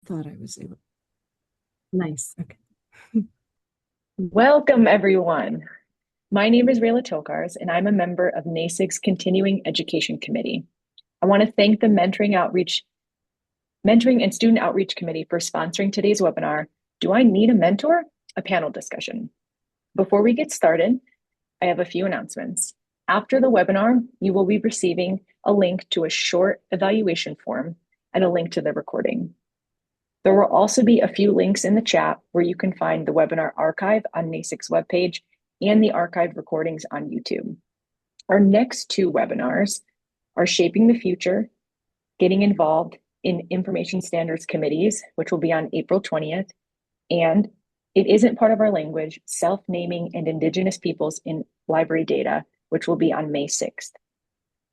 thought I was able. Nice. Okay. Welcome, everyone. My name is Rayla Tokars, and I'm a member of NASIG's Continuing Education Committee. I want to thank the Mentoring and Student Outreach Committee for sponsoring today's webinar, Do I Need a Mentor? A panel discussion. Before we get started, I have a few announcements. After the webinar, you will be receiving a link to a short evaluation form and a link to the recording. There will also be a few links in the chat where you can find the webinar archive on NASIG's webpage and the archived recordings on YouTube. Our next two webinars are Shaping the Future, Getting Involved in Information Standards Committees, which will be on April 20th, and It Isn't Part of Our Language, Self-Naming and Indigenous Peoples in Library Data, which will be on May 6th.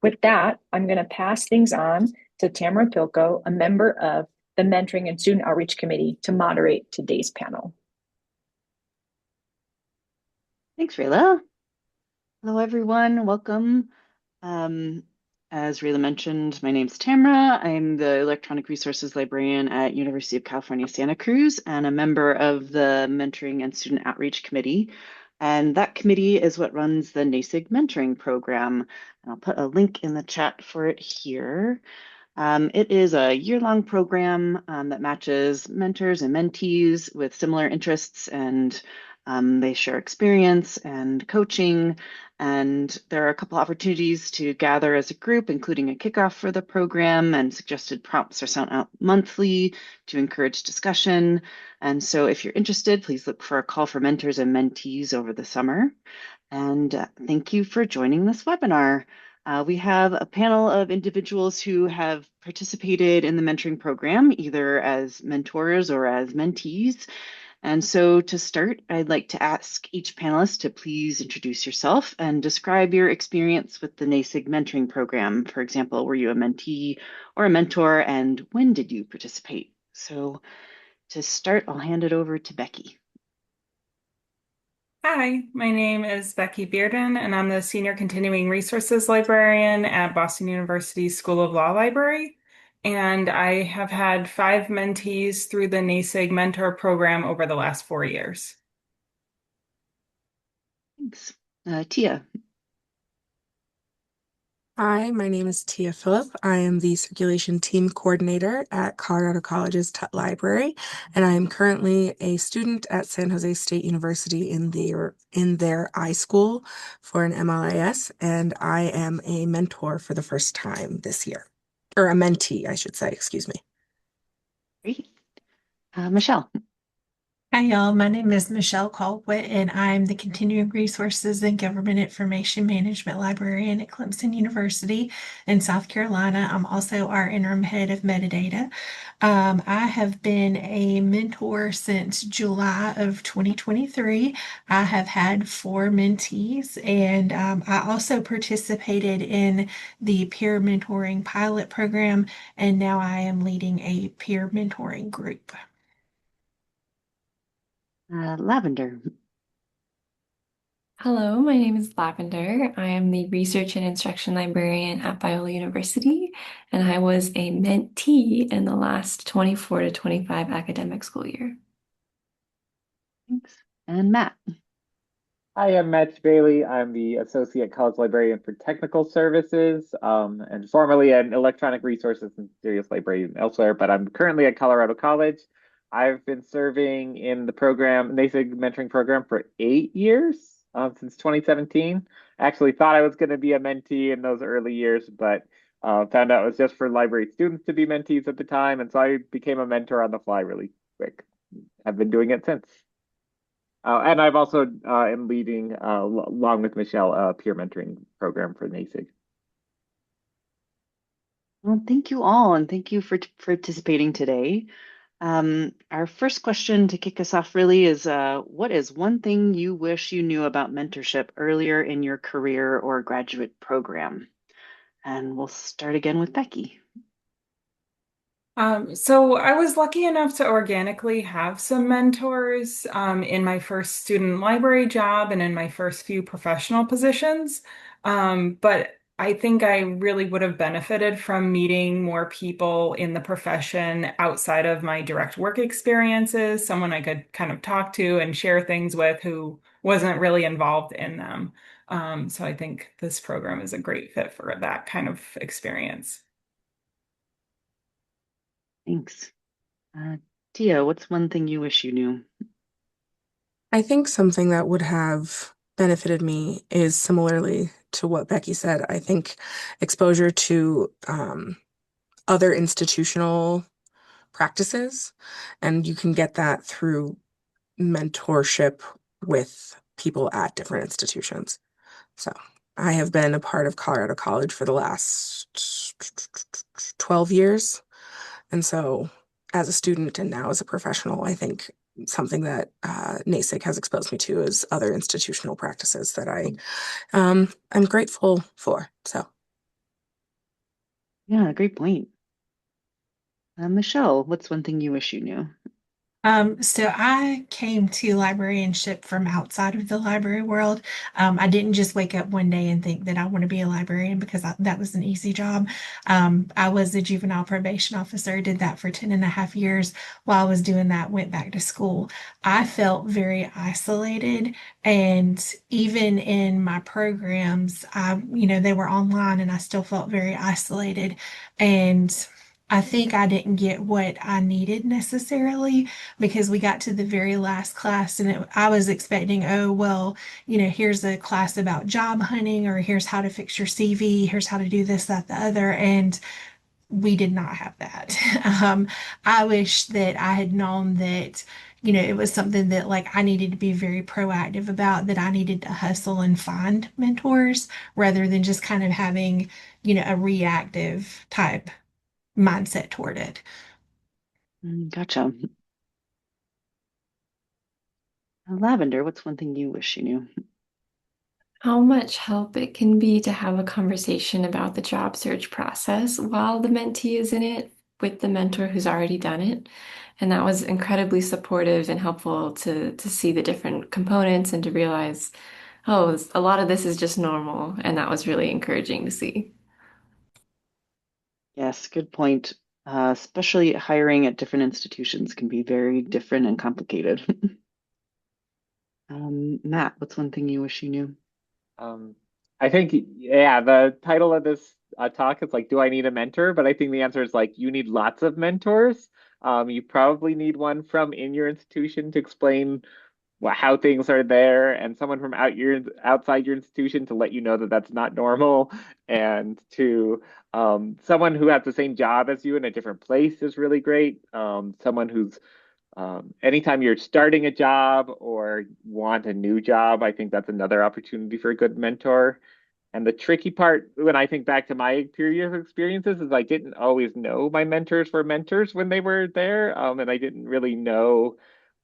With that, I'm going to pass things on to Tamara Pilko, a member of the Mentoring and Student Outreach Committee, to moderate today's panel. Thanks, Rayla. Hello, everyone. Welcome. As Rayla mentioned, my name's Tamara. I'm the Electronic Resources Librarian at University of California, Santa Cruz, and a member of the Mentoring and Student Outreach Committee. And that committee is what runs the NASIG Mentoring Program. And I'll put a link in the chat for it here. It is a year-long program that matches mentors and mentees with similar interests, and they share experience and coaching. And there are a couple opportunities to gather as a group, including a kickoff for the program, and suggested prompts are sent out monthly to encourage discussion. And so if you're interested, please look for a call for mentors and mentees over the summer. And thank you for joining this webinar. We have a panel of individuals who have participated in the mentoring program, either as mentors or as mentees. And so to start, I'd like to ask each panelist to please introduce yourself and describe your experience with the NASIG mentoring program. For example, were you a mentee or a mentor, and when did you participate? So to start, I'll hand it over to Becky. Hi, my name is Becky Bearden, and I'm the Senior Continuing Resources Librarian at Boston University School of Law Library. And I have had 5 mentees through the NASIG Mentor Program over the last 4 years. Thanks. Tia. Hi, my name is Tia Phillip. I am the Circulation Team Coordinator at Colorado College's Tut Library, and I am currently a student at San Jose State University in their iSchool for an MLIS, and I am a mentor for the first time this year. Or a mentee, I should say, excuse me. Great. Michelle. Hi, y'all. My name is Michelle Colquitt, and I'm the Continuing Resources and Government Information Management Librarian at Clemson University in South Carolina. I'm also our interim head of metadata. I have been a mentor since July of 2023. I have had 4 mentees, and I also participated in the peer mentoring pilot program, and now I am leading a peer mentoring group. Lavender. Hello, my name is Lavender. I am the Research and Instruction Librarian at Biola University, and I was a mentee in the last 24 to 25 academic school year. Thanks. And Matt. Hi, I'm Matt Bailey. I'm the Associate College Librarian for Technical Services, and formerly an Electronic Resources and Serious Librarian elsewhere, but I'm currently at Colorado College. I've been serving in the program, NASIG Mentoring Program, for 8 years, since 2017. Actually thought I was going to be a mentee in those early years, but found out it was just for library students to be mentees at the time, and so I became a mentor on the fly really quick. I've been doing it since. And I've also am leading, along with Michelle, a peer mentoring program for NASIG. Well, thank you all, and thank you for participating today. Our first question to kick us off really is, what is one thing you wish you knew about mentorship earlier in your career or graduate program? And we'll start again with Becky. So I was lucky enough to organically have some mentors in my first student library job and in my first few professional positions. But I think I really would have benefited from meeting more people in the profession outside of my direct work experiences, someone I could kind of talk to and share things with who wasn't really involved in them. So I think this program is a great fit for that kind of experience. Thanks. Tia, what's one thing you wish you knew? I think something that would have benefited me is similarly to what Becky said. I think exposure to other institutional practices, and you can get that through mentorship with people at different institutions. So I have been a part of Colorado College for the last 12 years. And so as a student and now as a professional, I think something that NASIG has exposed me to is other institutional practices that I'm grateful for. So Yeah, great point. Michelle, what's one thing you wish you knew? So I came to librarianship from outside of the library world. I didn't just wake up one day and think that I want to be a librarian because that was an easy job. I was a juvenile probation officer, did that for 10 and a half years. While I was doing that, went back to school. I felt very isolated. And even in my programs, they were online and I still felt very isolated. And I think I didn't get what I needed necessarily because we got to the very last class and I was expecting, oh, well, here's a class about job hunting or here's how to fix your CV, here's how to do this, that, the other. And we did not have that. I wish that I had known that, it was something that like I needed to be very proactive about, that I needed to hustle and find mentors rather than just kind of having, a reactive type mindset toward it. Gotcha. Lavender, what's one thing you wish you knew? How much help it can be to have a conversation about the job search process while the mentee is in it with the mentor who's already done it. And that was incredibly supportive and helpful to see the different components and to realize, oh, a lot of this is just normal. And that was really encouraging to see. Yes, good point. Especially hiring at different institutions can be very different and complicated. Matt, what's one thing you wish you knew? I think, yeah, the title of this talk is like, do I need a mentor? But I think the answer is like, you need lots of mentors. You probably need one from in your institution to explain how things are there, and someone from outside your institution to let you know that that's not normal, and to someone who has the same job as you in a different place is really great. Someone who's anytime you're starting a job or want a new job, I think that's another opportunity for a good mentor. And the tricky part, when I think back to my previous experiences, is I didn't always know my mentors were mentors when they were there, and I didn't really know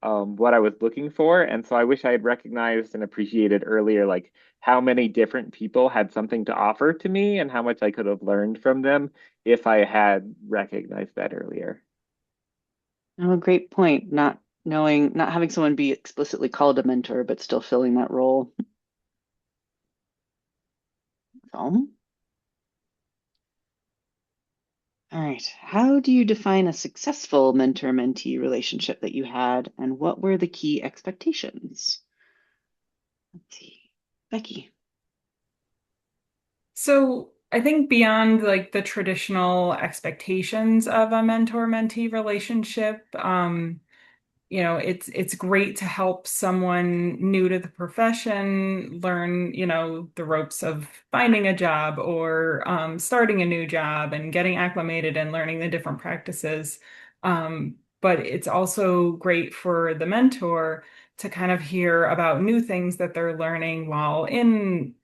what I was looking for. And so I wish I had recognized and appreciated earlier, like how many different people had something to offer to me and how much I could have learned from them if I had recognized that earlier. Oh, great point. Not having someone be explicitly called a mentor, but still filling that role. So, all right. How do you define a successful mentor-mentee relationship that you had, and what were the key expectations? Let's see. Becky. So I think beyond like the traditional expectations of a mentor-mentee relationship, it's great to help someone new to the profession learn, the ropes of finding a job or starting a new job and getting acclimated and learning the different practices. But it's also great for the mentor to kind of hear about new things that they're learning while in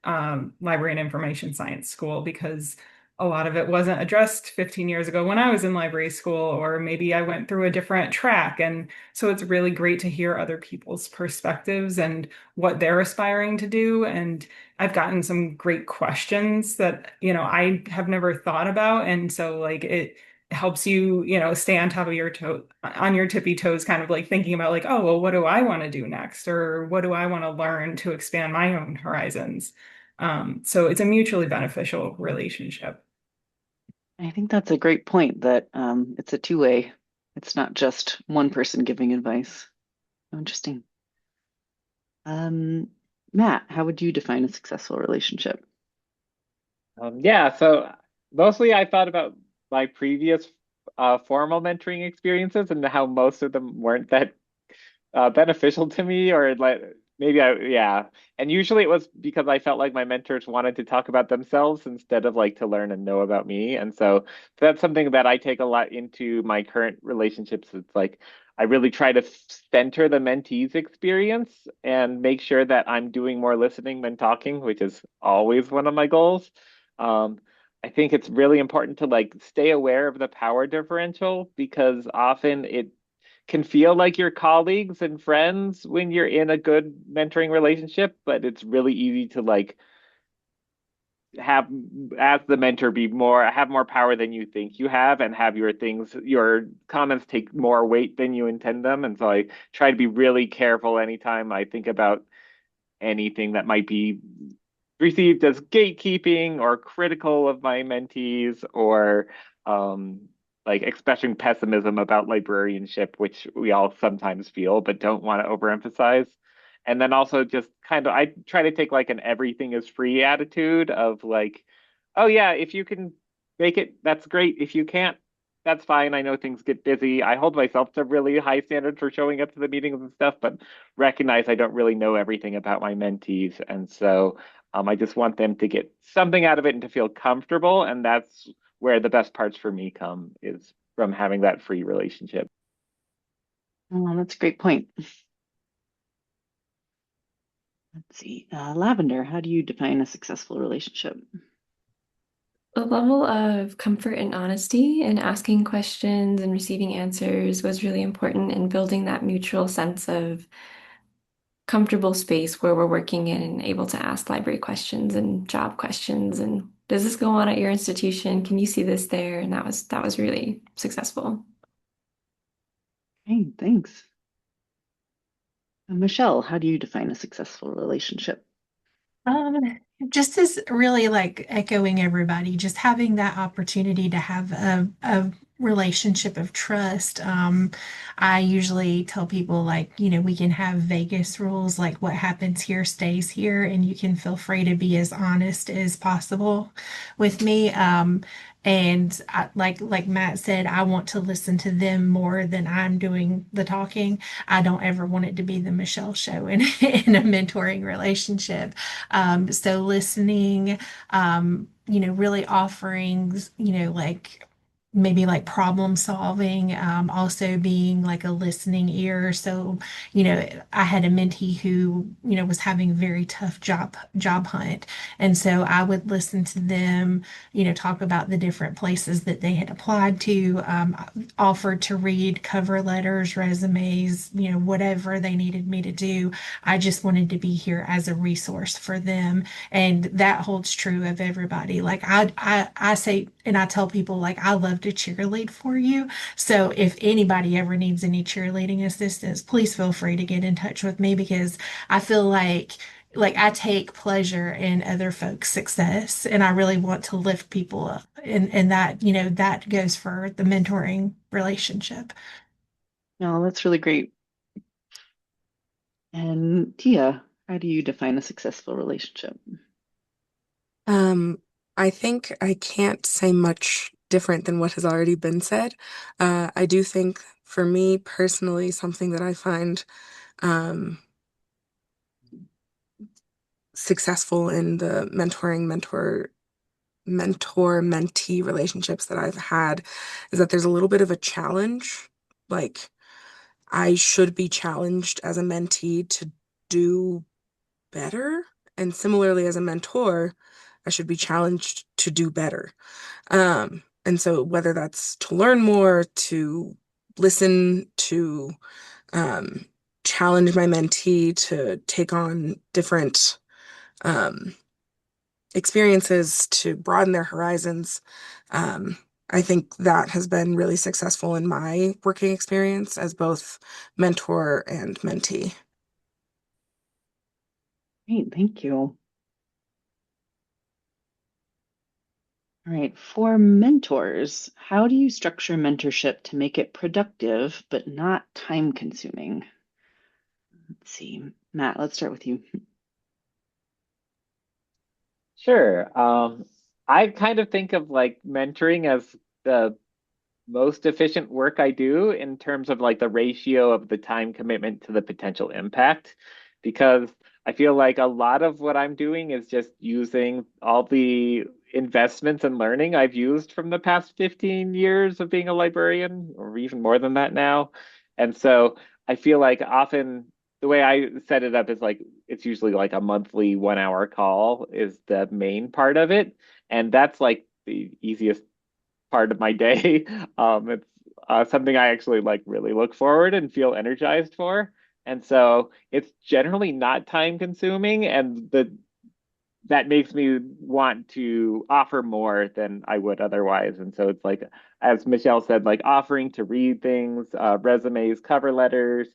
library and information science school, because a lot of it wasn't addressed 15 years ago when I was in library school, or maybe I went through a different track. And so it's really great to hear other people's perspectives and what they're aspiring to do. And I've gotten some great questions that, I have never thought about. And so like it helps you, stay on top of your toe, on your tippy toes, kind of like thinking about like, oh, well, what do I want to do next? Or what do I want to learn to expand my own horizons? So it's a mutually beneficial relationship. I think that's a great point that it's a two-way. It's not just one person giving advice. Oh, interesting. Matt, how would you define a successful relationship? Yeah, so mostly I thought about my previous formal mentoring experiences and how most of them weren't that beneficial to me, or like maybe yeah. And usually it was because I felt like my mentors wanted to talk about themselves instead of like to learn and know about me. And so that's something that I take a lot into my current relationships. It's like I really try to center the mentee's experience and make sure that I'm doing more listening than talking, which is always one of my goals. Um, I think it's really important to like stay aware of the power differential because often it can feel like your colleagues and friends when you're in a good mentoring relationship, but it's really easy to like have as the mentor have more power than you think you have and have your comments take more weight than you intend them. And so I try to be really careful anytime I think about anything that might be received as gatekeeping or critical of my mentees or um, like expressing pessimism about librarianship, which we all sometimes feel but don't want to overemphasize. And then also just kind of, I try to take like an everything is free attitude of like, oh yeah, if you can make it, that's great. If you can't, that's fine. I know things get busy. I hold myself to really high standards for showing up to the meetings and stuff, but recognize I don't really know everything about my mentees. And so I just want them to get something out of it and to feel comfortable. And that's where the best parts for me come is from having that free relationship. Oh, that's a great point. Let's see. Lavender, how do you define a successful relationship? A level of comfort and honesty and asking questions and receiving answers was really important in building that mutual sense of comfortable space where we're working in and able to ask library questions and job questions and does this go on at your institution? Can you see this there? And that was really successful. Hey, thanks. Michelle, how do you define a successful relationship? Um, just as really like echoing everybody, just having that opportunity to have a relationship of trust. I usually tell people like, we can have Vegas rules, like what happens here stays here, and you can feel free to be as honest as possible with me. And like Matt said, I want to listen to them more than I'm doing the talking. I don't ever want it to be the Michelle show in, in a mentoring relationship. So listening, really offering, like maybe like problem solving, also being like a listening ear. So, I had a mentee who, was having a very tough job hunt. And so I would listen to them, talk about the different places that they had applied to, offered to read cover letters, resumes, whatever they needed me to do. I just wanted to be here as a resource for them. And that holds true of everybody. Like I say, and I tell people like, I love to cheerlead for you. So if anybody ever needs any cheerleading assistance, please feel free to get in touch with me because I feel like I take pleasure in other folks' success and I really want to lift people up. And that, that goes for the mentoring relationship. No, that's really great. And Tia, how do you define a successful relationship? I think I can't say much different than what has already been said. I do think for me personally, something that I find um, successful in the mentor-mentee relationships that I've had is that there's a little bit of a challenge. Like I should be challenged as a mentee to do better. And similarly, as a mentor, I should be challenged to do better. And so whether that's to learn more, to listen, to um, challenge my mentee to take on different um, experiences, to broaden their horizons, um, I think that has been really successful in my working experience as both mentor and mentee. Great, thank you. All right, for mentors, how do you structure mentorship to make it productive but not time consuming? Let's see, Matt, let's start with you. Sure. I kind of think of like mentoring as the most efficient work I do in terms of like the ratio of the time commitment to the potential impact, because I feel like a lot of what I'm doing is just using all the investments and learning I've used from the past 15 years of being a librarian, or even more than that now. And so I feel like often the way I set it up is like it's usually like a monthly 1 hour call is the main part of it. And that's like the easiest part of my day. It's something I actually like really look forward and feel energized for. And so it's generally not time consuming, and that makes me want to offer more than I would otherwise. And so it's like, as Michelle said, like offering to read things, resumes, cover letters,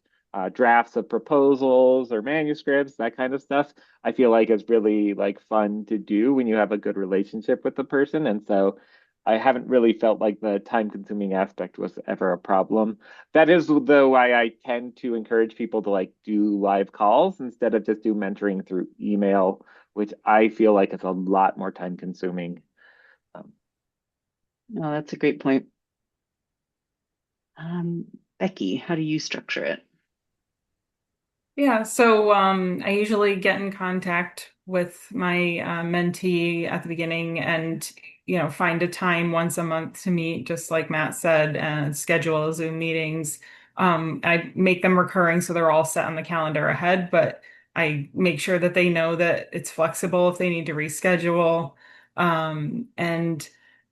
drafts of proposals or manuscripts, that kind of stuff. I feel like is really like fun to do when you have a good relationship with the person. And so I haven't really felt like the time consuming aspect was ever a problem. That is the why I tend to encourage people to like do live calls instead of just do mentoring through email, which I feel like is a lot more time consuming. No, that's a great point. Becky, how do you structure it? Yeah, so I usually get in contact with my mentee at the beginning and, find a time once a month to meet, just like Matt said, and schedule Zoom meetings. I make them recurring so they're all set on the calendar ahead, but I make sure that they know that it's flexible if they need to reschedule. And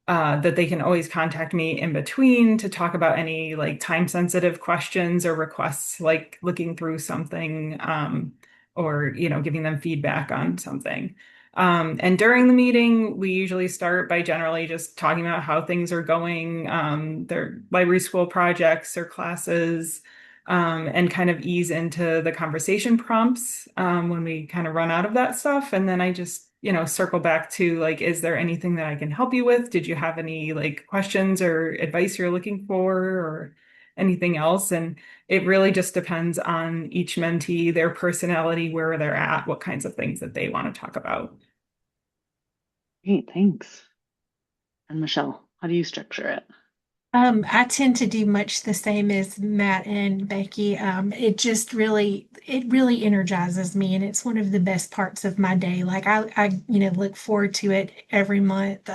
that they can always contact me in between to talk about any like time sensitive questions or requests, like looking through something, or giving them feedback on something. And during the meeting, we usually start by generally just talking about how things are going, their library school projects or classes, and kind of ease into the conversation prompts when we kind of run out of that stuff. And then I just circle back to like, is there anything that I can help you with? Did you have any like questions or advice you're looking for or anything else? And it really just depends on each mentee, their personality, where they're at, what kinds of things that they want to talk about. Great, thanks. And Michelle, how do you structure it? I tend to do much the same as Matt and Becky. It really energizes me, and it's one of the best parts of my day. Like look forward to it every month.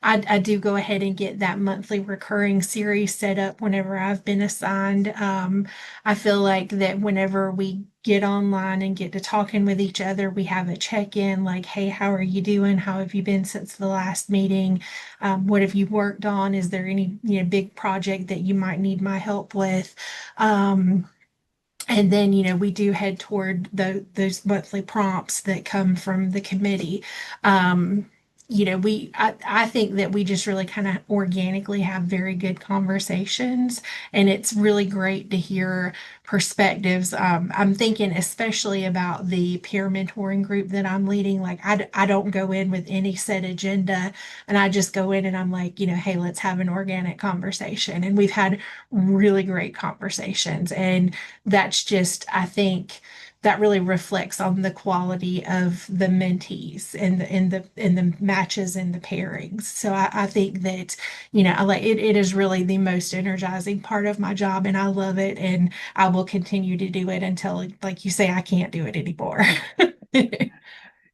I do go ahead and get that monthly recurring series set up whenever I've been assigned. I feel like that whenever we get online and get to talking with each other, we have a check-in like, hey, how are you doing? How have you been since the last meeting? What have you worked on? Is there any, big project that you might need my help with? And then, we do head toward those monthly prompts that come from the committee. I think that we just really kind of organically have very good conversations, and it's really great to hear perspectives. I'm thinking especially about the peer mentoring group that I'm leading. Like, I don't go in with any set agenda, and I just go in and I'm like, hey, let's have an organic conversation. And we've had really great conversations. And that's just, I think, that really reflects on the quality of the mentees and the matches and the pairings. So I think that, I like it, it is really the most energizing part of my job, and I love it, and I will continue to do it until, like you say, I can't do it anymore.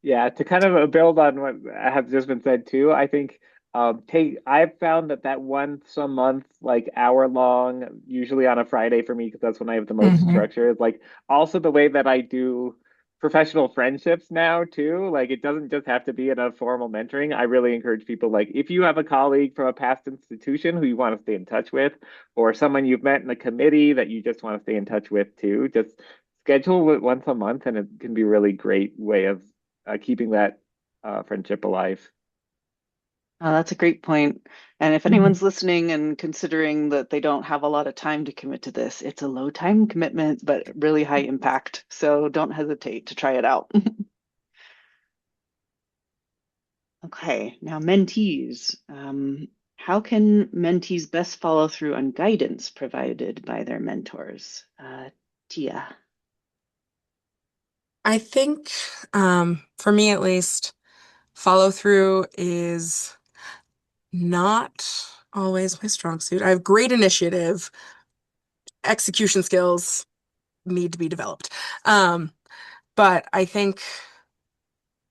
Yeah, to kind of build on what has just been said too, I think I've found that once a month, like hour long, usually on a Friday for me, because that's when I have the most Mhm. structure, is like also the way that I do professional friendships now too. Like it doesn't just have to be in a formal mentoring. I really encourage people, like if you have a colleague from a past institution who you want to stay in touch with, or someone you've met in a committee that you just want to stay in touch with too, just schedule it once a month, and it can be a really great way of keeping that friendship alive. Oh, that's a great point. And if Mhm. anyone's listening and considering that they don't have a lot of time to commit to this, it's a low time commitment, but really high impact. So don't hesitate to try it out. Okay, now mentees. How can mentees best follow through on guidance provided by their mentors? Tia. I think, for me at least, follow through is not always my strong suit. I have great initiative, execution skills need to be developed. But I think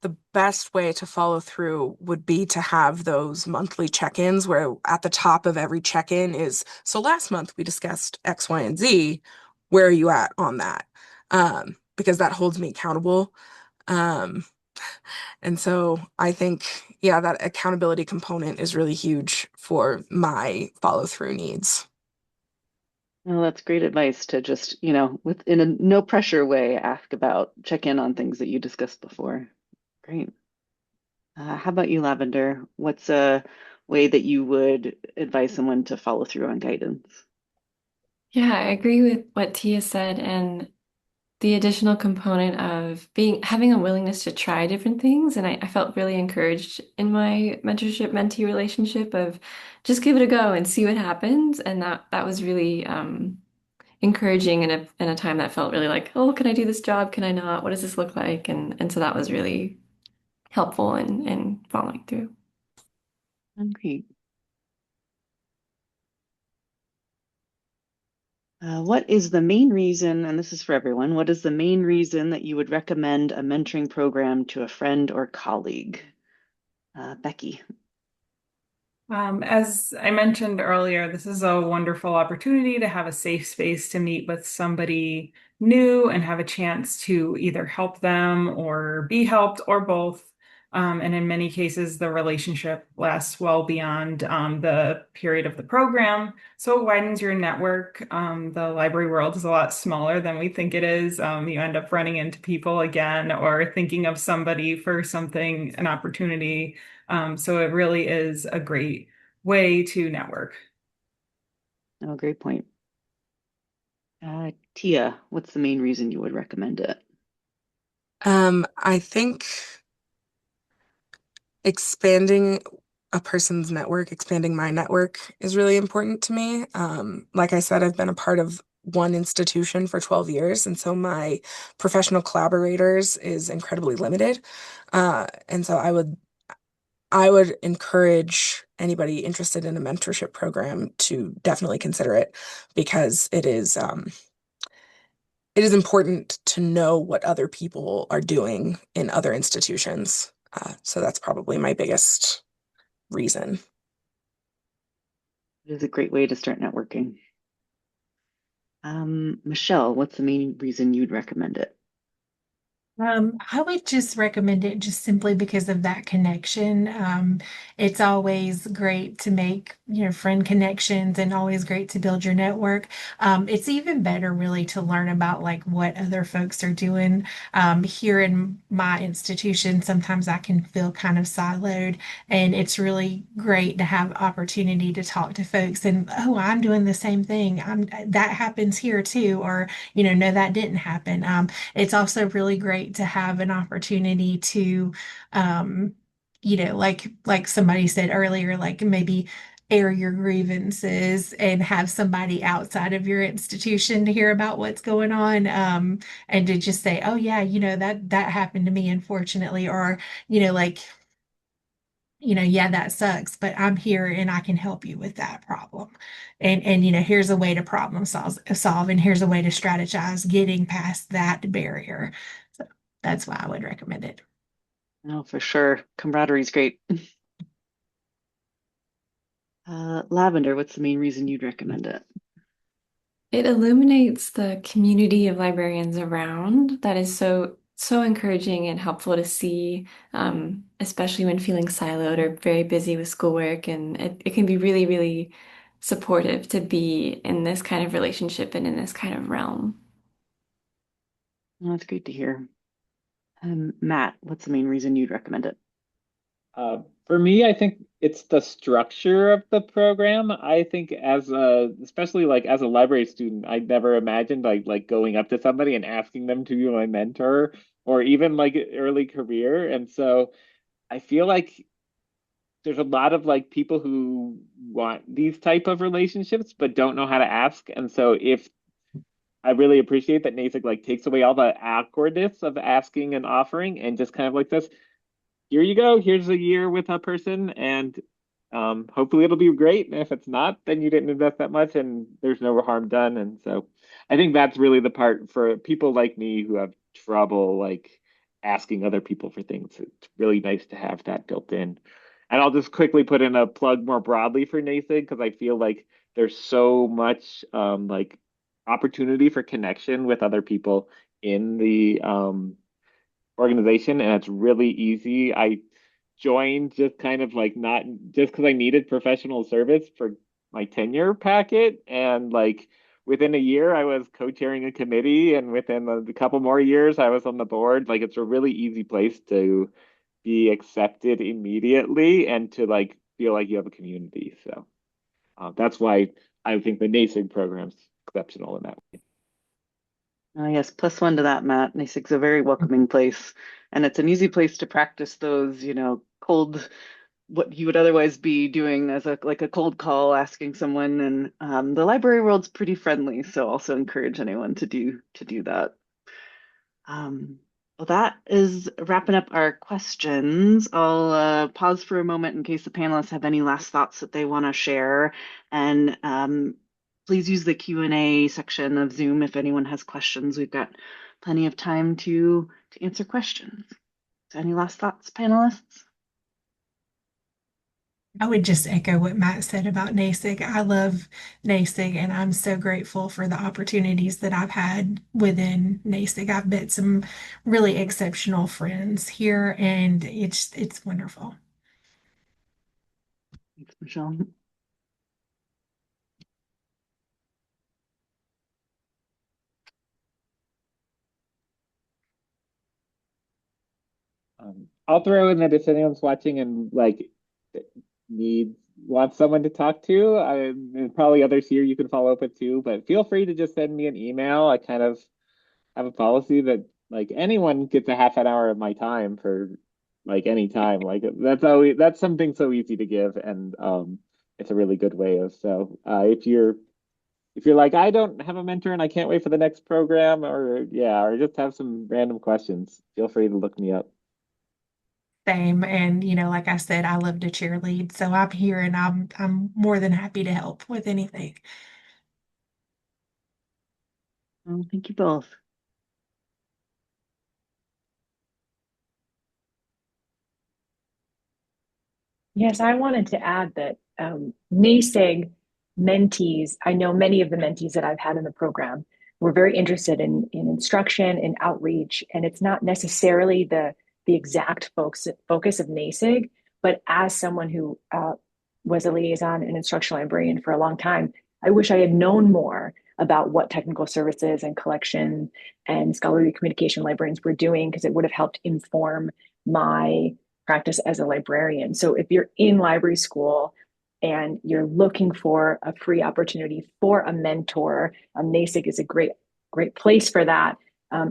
the best way to follow through would be to have those monthly check-ins where at the top of every check-in is, so last month we discussed X, Y, and Z. Where are you at on that? Because that holds me accountable. Um, and so I think, yeah, that accountability component is really huge for my follow through needs. Well, that's great advice to just, within a no pressure way, check in on things that you discussed before. Great. How about you, Lavender? What's a way that you would advise someone to follow through on guidance? Yeah, I agree with what Tia said, and the additional component of having a willingness to try different things. And I felt really encouraged in my mentorship mentee relationship of just give it a go and see what happens. And that was really encouraging in a time that felt really like, oh, can I do this job? Can I not? What does this look like? And so that was really helpful in following through. Great. What is the main reason, and this is for everyone, what is the main reason that you would recommend a mentoring program to a friend or colleague? Becky. As I mentioned earlier, this is a wonderful opportunity to have a safe space to meet with somebody new and have a chance to either help them or be helped or both. And in many cases, the relationship lasts well beyond the period of the program. So it widens your network. The library world is a lot smaller than we think it is. You end up running into people again or thinking of somebody for something, an opportunity. So it really is a great way to network. Oh, great point. Tia, what's the main reason you would recommend it? I think expanding a person's network, expanding my network is really important to me. Like I said, I've been a part of one institution for 12 years, and so my professional collaborators is incredibly limited. And so I would encourage anybody interested in a mentorship program to definitely consider it because it is important to know what other people are doing in other institutions. So that's probably my biggest reason. It is a great way to start networking. Michelle, what's the main reason you'd recommend it? I would just recommend it just simply because of that connection. It's always great to make, friend connections and always great to build your network. It's even better really to learn about like what other folks are doing. Here in my institution, sometimes I can feel kind of siloed, and it's really great to have opportunity to talk to folks and, oh, I'm doing the same thing. That happens here too, or, no, that didn't happen. It's also really great to have an opportunity to, um, like somebody said earlier, like maybe air your grievances and have somebody outside of your institution to hear about what's going on, and to just say, oh yeah, that happened to me, unfortunately, or like, yeah, that sucks, but I'm here and I can help you with that problem. And here's a way to solve, and here's a way to strategize getting past that barrier. So that's why I would recommend it. No, for sure. Camaraderie is great. Lavender, what's the main reason you'd recommend it? It illuminates the community of librarians around. That is so encouraging and helpful to see, especially when feeling siloed or very busy with schoolwork. And it can be really, really supportive to be in this kind of relationship and in this kind of realm. Well, that's great to hear. Matt, what's the main reason you'd recommend it? For me, I think it's the structure of the program. I think especially like as a library student, I never imagined like going up to somebody and asking them to be my mentor or even like early career. And so I feel like there's a lot of like people who want these type of relationships but don't know how to ask. And so if I really appreciate that NASIG like takes away all the awkwardness of asking and offering and just kind of like this, here you go, here's a year with a person, and hopefully it'll be great. And if it's not, then you didn't invest that much and there's no harm done. And so I think that's really the part for people like me who have trouble like asking other people for things. It's really nice to have that built in. And I'll just quickly put in a plug more broadly for NASIG because I feel like there's so much like opportunity for connection with other people in the organization, and it's really easy. I joined just kind of like not just because I needed professional service for my tenure packet, and like within a year I was co-chairing a committee, and within a couple more years I was on the board. Like it's a really easy place to be accepted immediately and to like feel like you have a community. So that's why I think the NASIG program's exceptional in that way. Yes, +1 to that, Matt. NASIG's a very welcoming place, and it's an easy place to practice those, cold, what you would otherwise be doing as a cold call, asking someone. And the library world's pretty friendly, so also encourage anyone to do that. Well, that is wrapping up our questions. I'll pause for a moment in case the panelists have any last thoughts that they want to share, and please use the Q&A section of Zoom if anyone has questions. We've got plenty of time to answer questions. So any last thoughts, panelists? I would just echo what Matt said about NASIG. I love NASIG, and I'm so grateful for the opportunities that I've had within NASIG. I've met some really exceptional friends here, and it's wonderful. Thanks, Michelle. I'll throw in that if anyone's watching and like wants someone to talk to, and probably others here you can follow up with too, but feel free to just send me an email. I kind of have a policy that like anyone gets a half an hour of my time for like any time. Like that's something so easy to give, and it's a really good way of if you're like, I don't have a mentor and I can't wait for the next program, or just have some random questions, feel free to look me up. Same, and like I said, I love to cheerlead, so I'm here, and I'm more than happy to help with anything. Well, thank you both. Yes, I wanted to add that NASIG mentees, I know many of the mentees that I've had in the program were very interested in instruction and outreach, and it's not necessarily the exact focus of NASIG, but as someone who was a liaison and instructional librarian for a long time, I wish I had known more about what technical services and collection and scholarly communication librarians were doing, because it would have helped inform my practice as a librarian. So if you're in library school and you're looking for a free opportunity for a mentor, NASIG is a great place for that.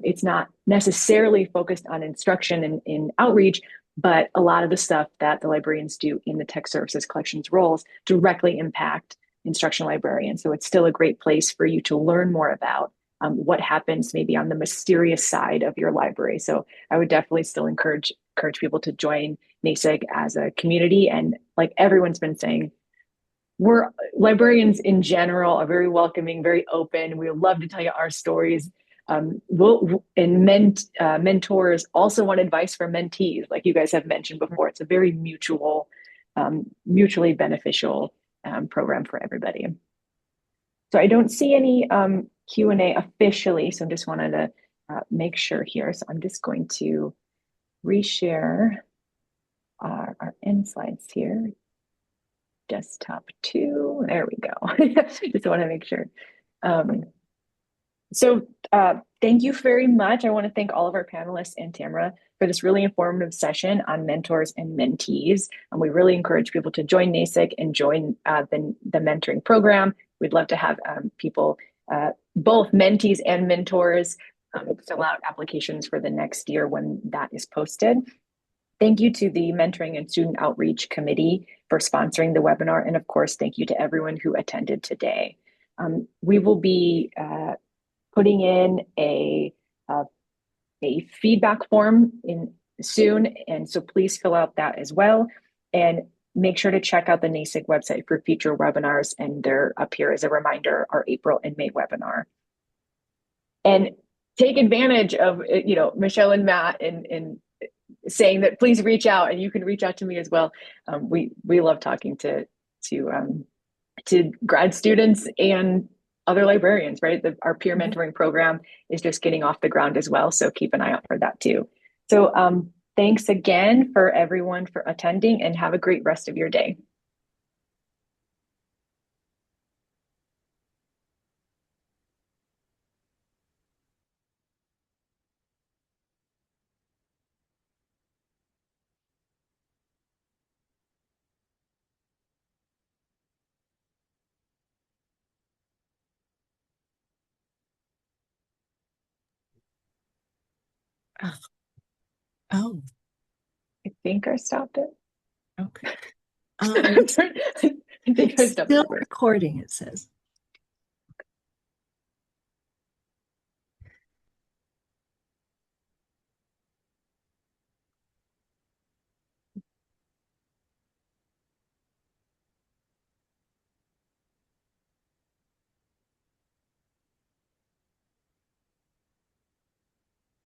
It's not necessarily focused on instruction and in outreach, but a lot of the stuff that the librarians do in the tech services collections roles directly impact instructional librarians. So it's still a great place for you to learn more about what happens maybe on the mysterious side of your library. So I would definitely still encourage people to join NASIG as a community. And like everyone's been saying, we're librarians in general are very welcoming, very open. We would love to tell you our stories. Mentors also want advice from mentees, like you guys have mentioned before. It's a very mutually beneficial program for everybody. So I don't see any Q&A officially, so I just wanted to make sure here. So I'm just going to reshare our end slides here. Desktop 2, there we go. Just want to make sure. So thank you very much. I want to thank all of our panelists and Tamara for this really informative session on mentors and mentees. And we really encourage people to join NASIG and join the mentoring program. We'd love to have people, both mentees and mentors, fill out applications for the next year when that is posted. Thank you to the Mentoring and Student Outreach Committee for sponsoring the webinar. And of course, thank you to everyone who attended today. We will be putting in a feedback form soon. And so please fill out that as well. And make sure to check out the NASIG website for future webinars. And they're up here as a reminder, our April and May webinar. And take advantage of, Michelle and Matt and saying that please reach out, and you can reach out to me as well. We love talking to grad students and other librarians, right? Our peer mentoring program is just getting off the ground as well. So keep an eye out for that too. So thanks again for everyone for attending, and have a great rest of your day. Oh, I think I stopped it. okay. I think I stopped Still it. recording, it says.